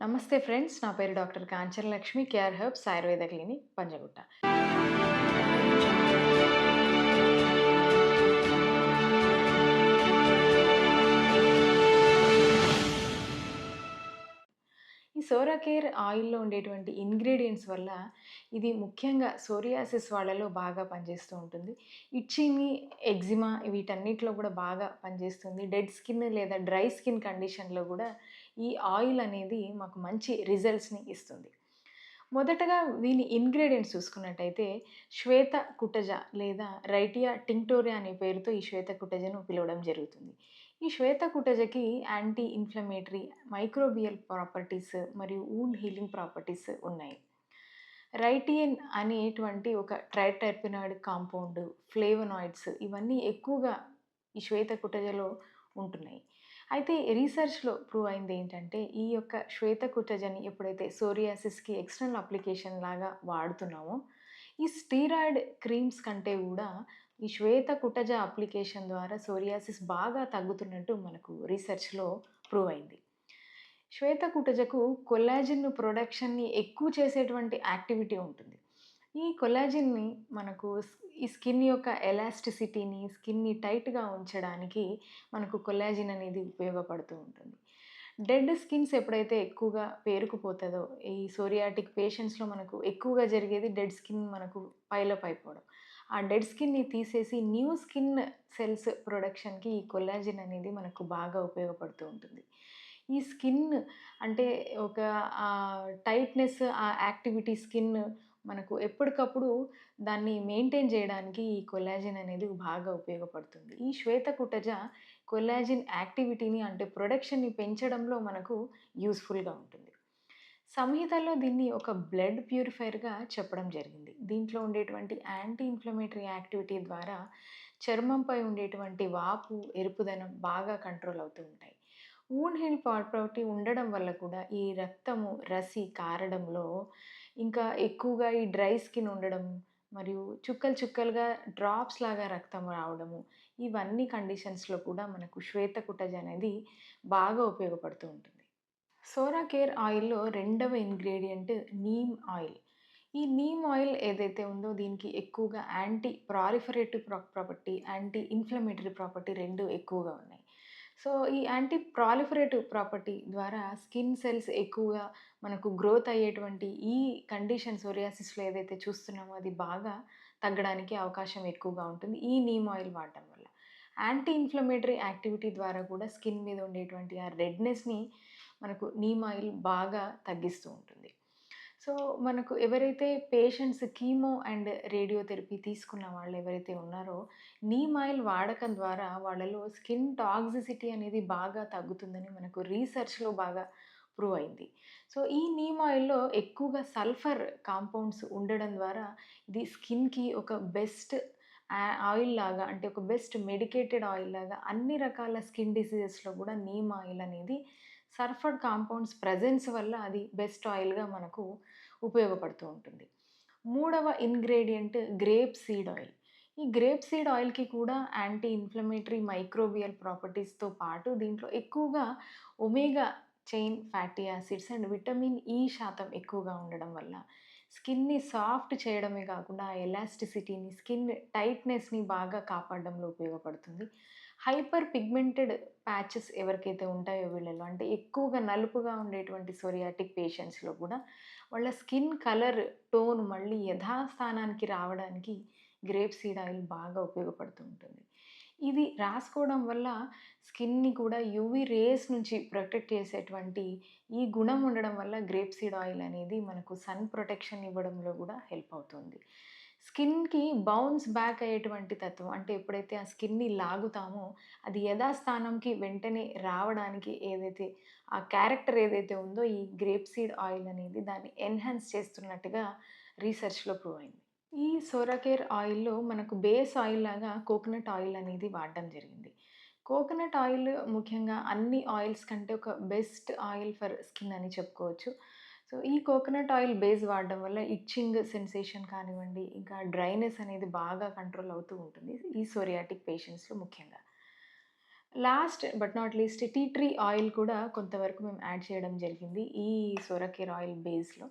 నమస్తే ఫ్రెండ్స్. నా పేరు doctor Kanchana Lakshmi. Care herbs Ayurveda clinic Panjagutta. ఈ సోరా కేర్ ఆయిల్‌లో ఉండేటువంటి ఇంగ్రీడియెంట్స్ వల్ల ఇది ముఖ్యంగా సోరియాసిస్ వాళ్ళలో బాగా పనిచేస్తూ ఉంటుంది. ఇచ్చింగ్, ఎగ్జిమా వీటన్నిటిలో కూడా బాగా పనిచేస్తుంది. డెడ్ స్కిన్ లేదా డ్రై స్కిన్ కండిషన్‌లో కూడా ఈ ఆయిల్ అనేది మాకు మంచి రిజల్ట్స్‌ని ఇస్తుంది. మొదటగా దీని ఇంగ్రీడియెంట్స్ చూసుకున్నట్టయితే శ్వేత కుటజ లేదా రైటియా టింక్టోరియా అనే పేరుతో ఈ శ్వేత కుటజను పిలవడం జరుగుతుంది. ఈ శ్వేత కుటజకి యాంటీ ఇన్‌ఫ్లమేటరీ, మైక్రోబియల్ ప్రాపర్టీస్ మరియు వూండ్ హీలింగ్ ప్రాపర్టీస్ ఉన్నాయి. రైటియన్ అనేటువంటి ఒక ట్రైటర్పెనాయిడ్ కాంపౌండ్, ఫ్లేవనాయిడ్స్ ఇవన్నీ ఎక్కువగా ఈ శ్వేత కుటజలో ఉంటున్నాయి. అయితే రీసెర్చ్‌లో ప్రూవ్ అయింది ఏంటంటే, ఈ యొక్క శ్వేత కుటజని ఎప్పుడైతే సోరియాసిస్‌కి ఎక్స్టర్నల్ అప్లికేషన్ లాగా వాడుతున్నామో, ఈ స్టీరాయిడ్ క్రీమ్స్ కంటే గూడా ఈ శ్వేత కుటజ అప్లికేషన్ ద్వారా సోరియాసిస్ బాగా తగ్గుతున్నట్టు మనకు రీసెర్చ్‌లో ప్రూవ్ అయింది. శ్వేత కుటజకు కొల్లాజెన్ ప్రొడక్షన్‌ని ఎక్కువ చేసేటువంటి యాక్టివిటీ ఉంటుంది. ఈ కొల్లాజెన్‌ని మనకు ఈ స్కిన్ యొక్క ఎలాస్టిసిటీని, స్కిన్‌ని టైట్‌గా ఉంచడానికి మనకు కొల్లాజెన్ అనేది ఉపయోగపడుతూ ఉంటుంది. డెడ్ స్కిన్స్ ఎప్పుడైతే ఎక్కువగా పేరుకుపోతదో, ఈ సోరియాటిక్ పేషెంట్స్‌లో మనకు ఎక్కువగా జరిగేది డెడ్ స్కిన్ మనకు పైలప్ అయిపోవడం. ఆ డెడ్ స్కిన్‌ని తీసేసి న్యూ స్కిన్ సెల్స్ ప్రొడక్షన్‌కి ఈ కొల్లాజెన్ అనేది మనకు బాగా ఉపయోగపడుతూ ఉంటుంది. ఈ స్కిన్ అంటే ఒక టైట్‌నెస్, ఆ యాక్టివిటీ స్కిన్ మనకు ఎప్పటికప్పుడు దాన్ని మెయింటైన్ చేయడానికి ఈ కొల్లాజెన్ అనేది బాగా ఉపయోగపడుతుంది. ఈ శ్వేత కుటజ కొల్లాజెన్ యాక్టివిటీని అంటే ప్రొడక్షన్‌ని పెంచడంలో మనకు యూజ్‌ఫుల్‌గా ఉంటుంది. సంహితలో దీన్ని ఒక బ్లడ్ ప్యూరిఫైయర్‌గా చెప్పడం జరిగింది. దీంట్లో ఉండేటువంటి యాంటీ ఇన్‌ఫ్లమేటరీ యాక్టివిటీ ద్వారా చర్మంపై ఉండేటువంటి వాపు, ఎరుపుదనం బాగా కంట్రోల్ అవుతూ ఉంటాయి. వూండ్ హీల్ ప్రాపర్టీ ఉండడం వల్ల కూడా ఈ రక్తము కారడంలో ఇంకా ఎక్కువగా ఈ డ్రై స్కిన్ ఉండడం మరియు చుక్కలు చుక్కలుగా డ్రాప్స్ లాగా రక్తం రావడము, ఇవన్నీ కండిషన్స్‌లో కూడా మనకు శ్వేత కుటజ అనేది బాగా ఉపయోగపడుతూ ఉంటుంది. సోరా కేర్ ఆయిల్‌లో రెండవ ఇంగ్రీడియంట్ నీమ్ ఆయిల్. ఈ నీమ్ ఆయిల్ ఏదైతే ఉందో దీనికి ఎక్కువగా anti proliferative property, anti inflammatory property 2 ఎక్కువగా ఉన్నాయి. సో, ఈ యాంటీ ప్రాలిఫరేటివ్ ప్రాపర్టీ ద్వారా స్కిన్ సెల్స్ ఎక్కువగా మనకు గ్రోత్ అయ్యేటువంటి ఈ కండిషన్ సోరియాసిస్‌లో ఏదైతే చూస్తున్నామో అది బాగా తగ్గడానికి అవకాశం ఎక్కువగా ఉంటుంది ఈ నీమ్ ఆయిల్ వాడటం వల్ల. యాంటీ ఇన్‌ఫ్లమేటరీ యాక్టివిటీ ద్వారా కూడా స్కిన్ మీద ఉండేటువంటి ఆ రెడ్‌నెస్‌ని మనకు నీమ్ ఆయిల్ బాగా తగ్గిస్తూ ఉంటుంది. సో, మనకు ఎవరైతే పేషెంట్స్ కీమో అండ్ రేడియోథెరపీ తీసుకున్న వాళ్ళు ఎవరైతే ఉన్నారో, నీమ్ ఆయిల్ వాడకం ద్వారా వాళ్ళలో స్కిన్ టాక్సిసిటీ అనేది బాగా తగ్గుతుందని మనకు రీసెర్చ్‌లో బాగా ప్రూవ్ అయింది. సో, ఈ నీమ్ ఆయిల్‌లో ఎక్కువగా సల్ఫర్ కాంపౌండ్స్ ఉండడం ద్వారా ఇది స్కిన్‌కి ఒక బెస్ట్ ఆయిల్ లాగా, అంటే ఒక బెస్ట్ మెడికేటెడ్ ఆయిల్ లాగా అన్ని రకాల స్కిన్ డిసీజెస్‌లో కూడా నీమ్ ఆయిల్ అనేది సల్ఫర్ కాంపౌండ్స్ ప్రెజెన్స్ వల్ల అది బెస్ట్ ఆయిల్‌గా మనకు ఉపయోగపడుతూ ఉంటుంది. మూడవ ఇంగ్రీడియంట్ గ్రేప్ సీడ్ ఆయిల్. ఈ గ్రేప్ సీడ్ ఆయిల్‌కి కూడా యాంటీ ఇన్‌ఫ్లమేటరీ, మైక్రోబియల్ ప్రాపర్టీస్‌తో పాటు దీంట్లో ఎక్కువగా omega chain fatty acids and vitamin E శాతం ఎక్కువగా ఉండడం వల్ల స్కిన్‌ని సాఫ్ట్ చేయడమే కాకుండా ఆ ఎలాస్టిసిటీని, స్కిన్ టైట్‌నెస్‌ని బాగా కాపాడడంలో ఉపయోగపడుతుంది. హైపర్ పిగ్మెంటెడ్ ప్యాచెస్ ఎవరికైతే ఉంటాయో వీళ్ళలో, అంటే ఎక్కువగా నలుపుగా ఉండేటువంటి సోరియాటిక్ పేషెంట్స్‌లో కూడా వాళ్ళ స్కిన్ కలర్, టోన్ మళ్ళీ యథాస్థానానికి రావడానికి గ్రేప్ సీడ్ ఆయిల్ బాగా ఉపయోగపడుతూ ఉంటుంది. ఇది రాసుకోవడం వల్ల స్కిన్‌ని కూడా యూవీ రేస్ నుంచి ప్రొటెక్ట్ చేసేటువంటి ఈ గుణం ఉండడం వల్ల గ్రేప్ సీడ్ ఆయిల్ అనేది మనకు సన్ ప్రొటెక్షన్ ఇవ్వడంలో కూడా హెల్ప్ అవుతుంది. స్కిన్‌కి బౌన్స్ బ్యాక్ అయ్యేటువంటి తత్వం, అంటే ఎప్పుడైతే ఆ స్కిన్‌ని లాగుతామో అది యథాస్థానంకి వెంటనే రావడానికి ఏదైతే ఆ క్యారెక్టర్ ఏదైతే ఉందో ఈ గ్రేప్ సీడ్ ఆయిల్ అనేది దాన్ని ఎన్హాన్స్ చేస్తున్నట్టుగా రీసెర్చ్‌లో ప్రూవ్ అయింది. ఈ సోరాకేర్ ఆయిల్‌లో మనకు బేస్ ఆయిల్ లాగా కోకోనట్ ఆయిల్ అనేది వాడడం జరిగింది. కోకోనట్ ఆయిల్ ముఖ్యంగా అన్ని ఆయిల్స్ కంటే ఒక బెస్ట్ ఆయిల్ ఫర్ స్కిన్ అని చెప్పుకోవచ్చు. సో, ఈ కోకోనట్ ఆయిల్ బేస్ వాడడం వల్ల ఇచ్చింగ్ సెన్సేషన్ కానివ్వండి, ఇంకా డ్రైనెస్ అనేది బాగా కంట్రోల్ అవుతూ ఉంటుంది ఈ సోరియాటిక్ పేషెంట్స్‌లో ముఖ్యంగా. Last but not least tea tree oil కూడా కొంతవరకు మేము యాడ్ చేయడం జరిగింది ఈ సోరాకేర్ ఆయిల్ బేస్‌లో.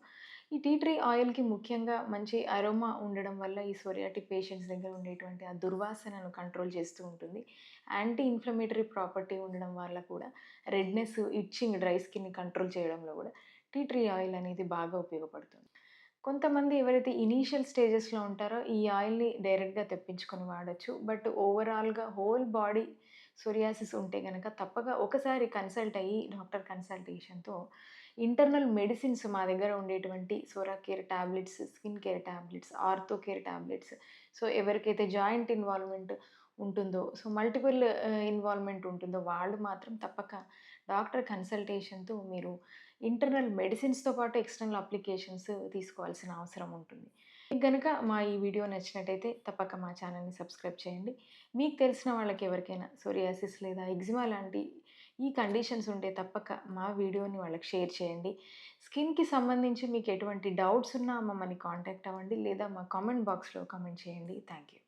ఈ టీ ట్రీ ఆయిల్‌కి ముఖ్యంగా మంచి అరోమా ఉండడం వల్ల ఈ సోరియాటిక్ పేషెంట్స్ దగ్గర ఉండేటువంటి ఆ దుర్వాసనను కంట్రోల్ చేస్తూ ఉంటుంది. యాంటీ ఇన్‌ఫ్లమేటరీ ప్రాపర్టీ ఉండడం వల్ల కూడా రెడ్‌నెస్, ఇట్చింగ్, డ్రై స్కిన్‌ని కంట్రోల్ చేయడంలో కూడా టీ ట్రీ ఆయిల్ అనేది బాగా ఉపయోగపడుతుంది. కొంతమంది ఎవరైతే ఇనీషియల్ స్టేజెస్‌లో ఉంటారో, ఈ ఆయిల్‌ని డైరెక్ట్‌గా తెప్పించుకొని వాడొచ్చు. బట్ ఓవరాల్‌గా హోల్ బాడీ సోరియాసిస్ ఉంటే గనక తప్పక ఒకసారి కన్సల్ట్ అయ్యి డాక్టర్ కన్సల్టేషన్‌తో ఇంటర్నల్ మెడిసిన్స్ మా దగ్గర ఉండేటువంటి Sora care tablets, skin care tablets, ortho care tablets. So, ఎవరికైతే జాయింట్ ఇన్వాల్వ్‌మెంట్ ఉంటుందో, సో, మల్టిపుల్ ఇన్వాల్వ్‌మెంట్ ఉంటుందో వాళ్ళు మాత్రం తప్పక డాక్టర్ కన్సల్టేషన్‌తో మీరు ఇంటర్నల్ మెడిసిన్స్‌తో పాటు ఎక్స్‌టర్నల్ అప్లికేషన్స్ తీసుకోవాల్సిన అవసరం ఉంటుంది. మీకు గనక మా ఈ వీడియో నచ్చినట్టయితే తప్పక మా ఛానల్‌ని సబ్స్క్రైబ్ చేయండి. మీకు తెలిసిన వాళ్ళకి ఎవరికైనా సోరియాసిస్ లేదా ఎగ్జిమా లాంటి ఈ కండిషన్స్ ఉంటే తప్పక మా వీడియోని వాళ్ళకి షేర్ చేయండి. స్కిన్‌కి సంబంధించి మీకు ఎటువంటి డౌట్స్ ఉన్నా మమ్మల్ని కాంటాక్ట్ అవ్వండి లేదా మా కామెంట్ బాక్స్‌లో కామెంట్ చేయండి. Thank you.